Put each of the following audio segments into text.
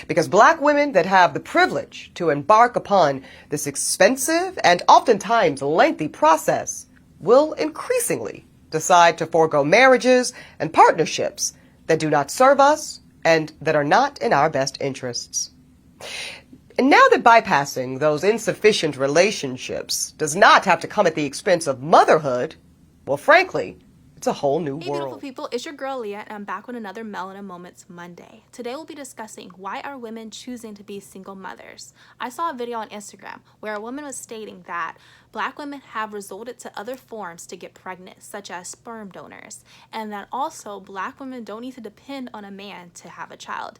Because Black women that have the privilege to embark upon this expensive and oftentimes lengthy process will increasingly decide to forego marriages and partnerships that do not serve us and that are not in our best interests. And now that bypassing those insufficient relationships does not have to come at the expense of motherhood, well, frankly, it's a whole new world. Hey beautiful people, it's your girl Leah and I'm back with another Melanin Moments Monday. Today we'll be discussing why are women choosing to be single mothers. I saw a video on Instagram where a woman was stating that Black women have resorted to other forms to get pregnant, such as sperm donors, and that also Black women don't need to depend on a man to have a child.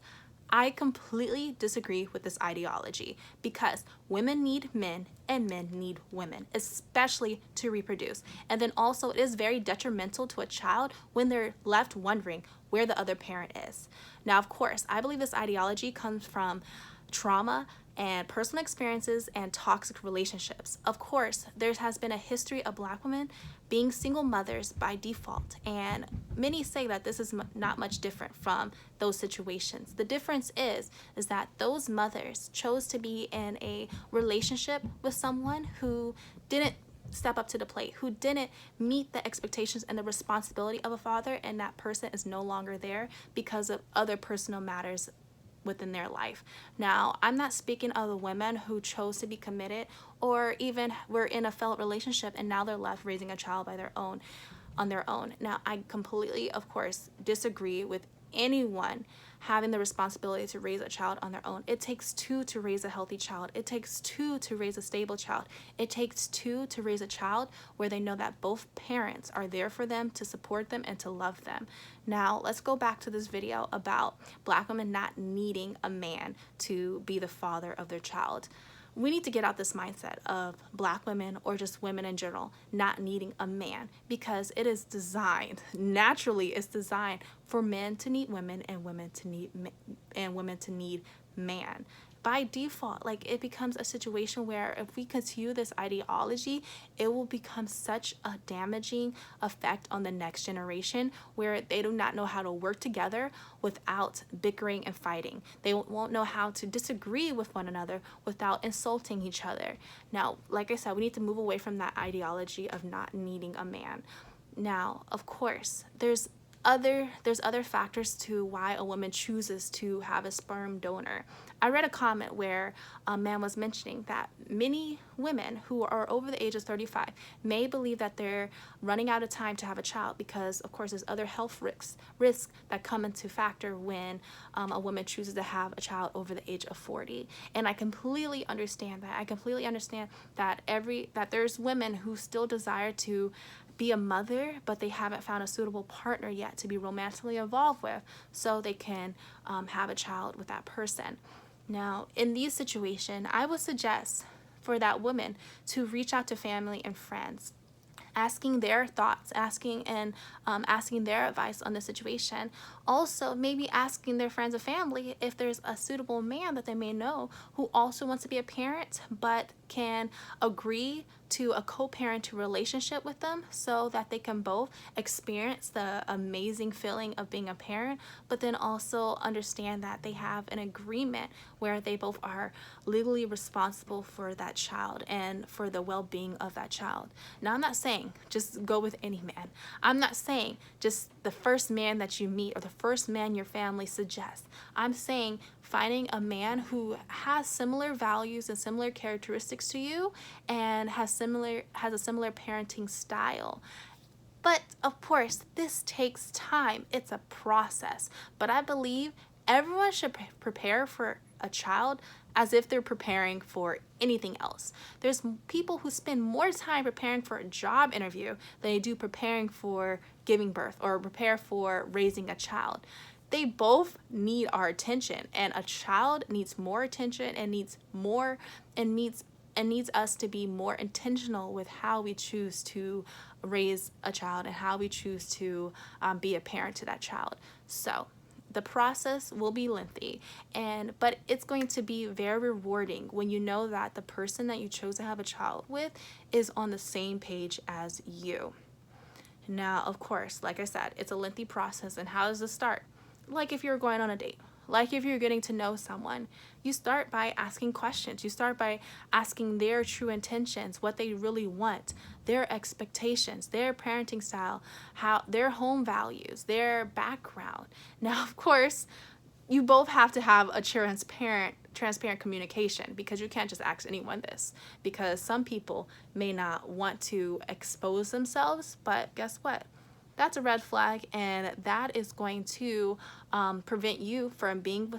I completely disagree with this ideology because women need men and men need women, especially to reproduce. And then also it is very detrimental to a child when they're left wondering where the other parent is. Now, of course, I believe this ideology comes from trauma and personal experiences and toxic relationships. Of course, there has been a history of Black women being single mothers by default, and many say that this is not much different from those situations. The difference is that those mothers chose to be in a relationship with someone who didn't step up to the plate, who didn't meet the expectations and the responsibility of a father, and that person is no longer there because of other personal matters within their life. Now, I'm not speaking of the women who chose to be committed or even were in a failed relationship and now they're left raising a child by their own, on their own. Now, I completely, of course, disagree with anyone having the responsibility to raise a child on their own. It takes two to raise a healthy child. It takes two to raise a stable child. It takes two to raise a child where they know that both parents are there for them, to support them, and to love them. Now, let's go back to this video about Black women not needing a man to be the father of their child. We need to get out this mindset of Black women or just women in general not needing a man, because it is designed, naturally it's designed for men to need women and women to need man. By default, like, it becomes a situation where if we continue this ideology, it will become such a damaging effect on the next generation where they do not know how to work together without bickering and fighting. They won't know how to disagree with one another without insulting each other. Now, like I said, we need to move away from that ideology of not needing a man. Now, of course, there's other factors to why a woman chooses to have a sperm donor. I read a comment where a man was mentioning that many women who are over the age of 35 may believe that they're running out of time to have a child because, of course, there's other health risks that come into factor when a woman chooses to have a child over the age of 40. And I completely understand that. I completely understand that that there's women who still desire to be a mother, but they haven't found a suitable partner yet to be romantically involved with, so they can have a child with that person. Now, in these situations, I would suggest for that woman to reach out to family and friends, asking their thoughts, asking their advice on the situation. Also, maybe asking their friends and family if there's a suitable man that they may know who also wants to be a parent but can agree to a co-parenting relationship with them so that they can both experience the amazing feeling of being a parent, but then also understand that they have an agreement where they both are legally responsible for that child and for the well-being of that child. Now, I'm not saying just go with any man. I'm not saying just the first man that you meet or the first man your family suggests. I'm saying finding a man who has similar values and similar characteristics to you and has a similar parenting style. But of course, this takes time. It's a process. But I believe everyone should prepare for a child as if they're preparing for anything else. There's people who spend more time preparing for a job interview than they do preparing for giving birth or prepare for raising a child. They both need our attention, and a child needs more attention and needs us to be more intentional with how we choose to raise a child and how we choose to be a parent to that child. So the process will be lengthy, but it's going to be very rewarding when you know that the person that you chose to have a child with is on the same page as you. Now, of course, like I said, it's a lengthy process. And how does this start? Like if you're going on a date. Like if you're getting to know someone, you start by asking questions. You start by asking their true intentions, what they really want, their expectations, their parenting style, how their home values, their background. Now, of course, you both have to have a transparent communication, because you can't just ask anyone this, because some people may not want to expose themselves. But guess what? That's a red flag, and that is going to prevent you from being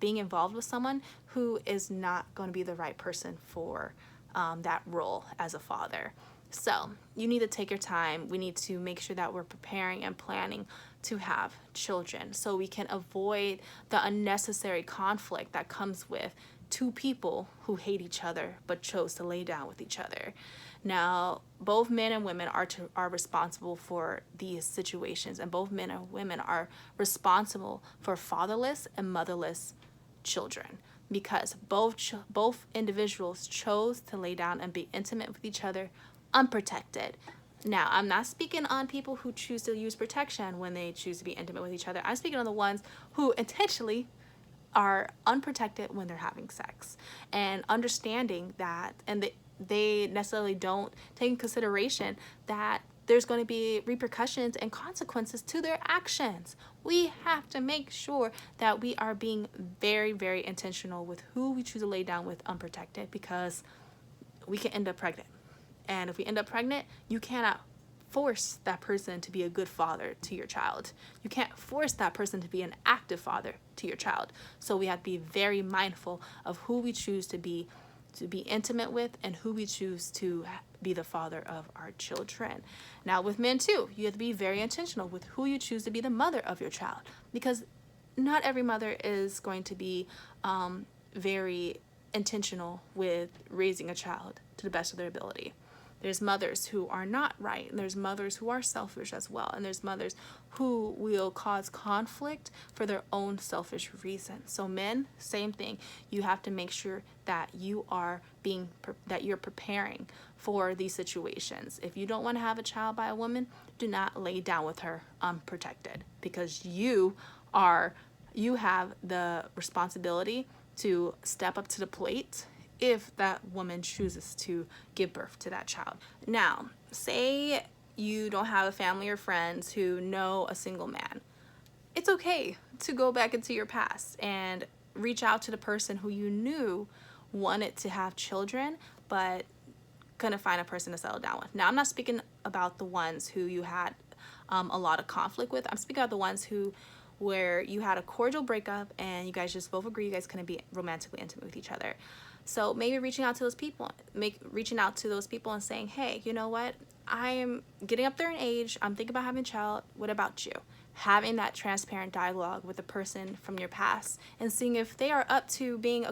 involved with someone who is not going to be the right person for that role as a father. So you need to take your time. We need to make sure that we're preparing and planning to have children, so we can avoid the unnecessary conflict that comes with two people who hate each other but chose to lay down with each other. Now, both men and women are responsible for these situations, and both men and women are responsible for fatherless and motherless children, because both individuals chose to lay down and be intimate with each other unprotected. Now, I'm not speaking on people who choose to use protection when they choose to be intimate with each other. I'm speaking on the ones who intentionally are unprotected when they're having sex, and understanding that, and they necessarily don't take in consideration that there's going to be repercussions and consequences to their actions. We have to make sure that we are being very, very intentional with who we choose to lay down with unprotected, because we can end up pregnant. And if we end up pregnant, you cannot force that person to be a good father to your child. You can't force that person to be an active father to your child. So we have to be very mindful of who we choose to be intimate with, and who we choose to be the father of our children. Now, with men too, you have to be very intentional with who you choose to be the mother of your child, because not every mother is going to be very intentional with raising a child to the best of their ability. There's mothers who are not right, and there's mothers who are selfish as well, and there's mothers who will cause conflict for their own selfish reasons. So men, same thing. You have to make sure that you're preparing for these situations. If you don't want to have a child by a woman, do not lay down with her unprotected, because you have the responsibility to step up to the plate if that woman chooses to give birth to that child. Now, say you don't have a family or friends who know a single man. It's okay to go back into your past and reach out to the person who you knew wanted to have children but couldn't find a person to settle down with. Now, I'm not speaking about the ones who you had a lot of conflict with. I'm speaking about the ones where you had a cordial breakup and you guys just both agree you guys couldn't be romantically intimate with each other. So maybe reaching out to those people and saying, hey, you know what? I am getting up there in age. I'm thinking about having a child. What about you? Having that transparent dialogue with the person from your past, and seeing if they are up to being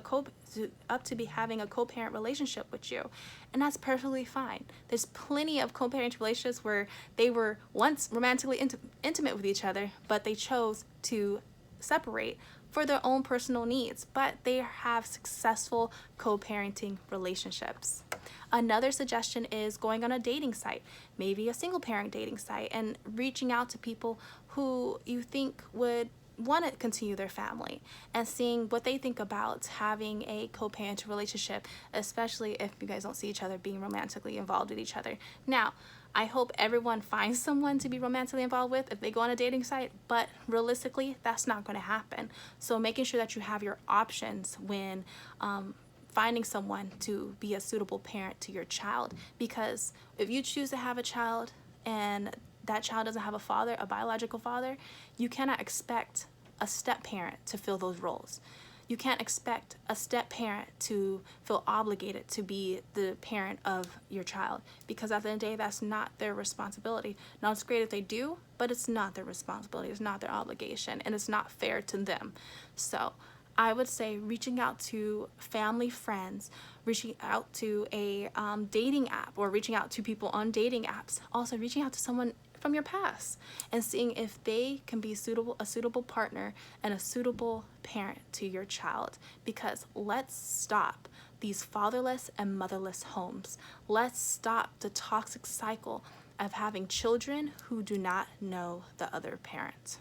having a co-parent relationship with you. And that's perfectly fine. There's plenty of co-parent relationships where they were once romantically intimate with each other, but they chose to separate for their own personal needs, but they have successful co-parenting relationships. Another suggestion is going on a dating site, maybe a single parent dating site, and reaching out to people who you think would want to continue their family, and seeing what they think about having a co-parent relationship, especially if you guys don't see each other being romantically involved with each other. Now, I hope everyone finds someone to be romantically involved with if they go on a dating site, but realistically, that's not going to happen. So making sure that you have your options when finding someone to be a suitable parent to your child, because if you choose to have a child and that child doesn't have a biological father, you cannot expect a step parent to fill those roles. You can't expect a step parent to feel obligated to be the parent of your child, because at the end of the day, that's not their responsibility. Now, it's great if they do, but it's not their responsibility. It's not their obligation, and it's not fair to them. So I would say reaching out to family, friends, reaching out to a dating app, or reaching out to people on dating apps. Also reaching out to someone from your past and seeing if they can be a suitable partner and a suitable parent to your child. Because let's stop these fatherless and motherless homes. Let's stop the toxic cycle of having children who do not know the other parent.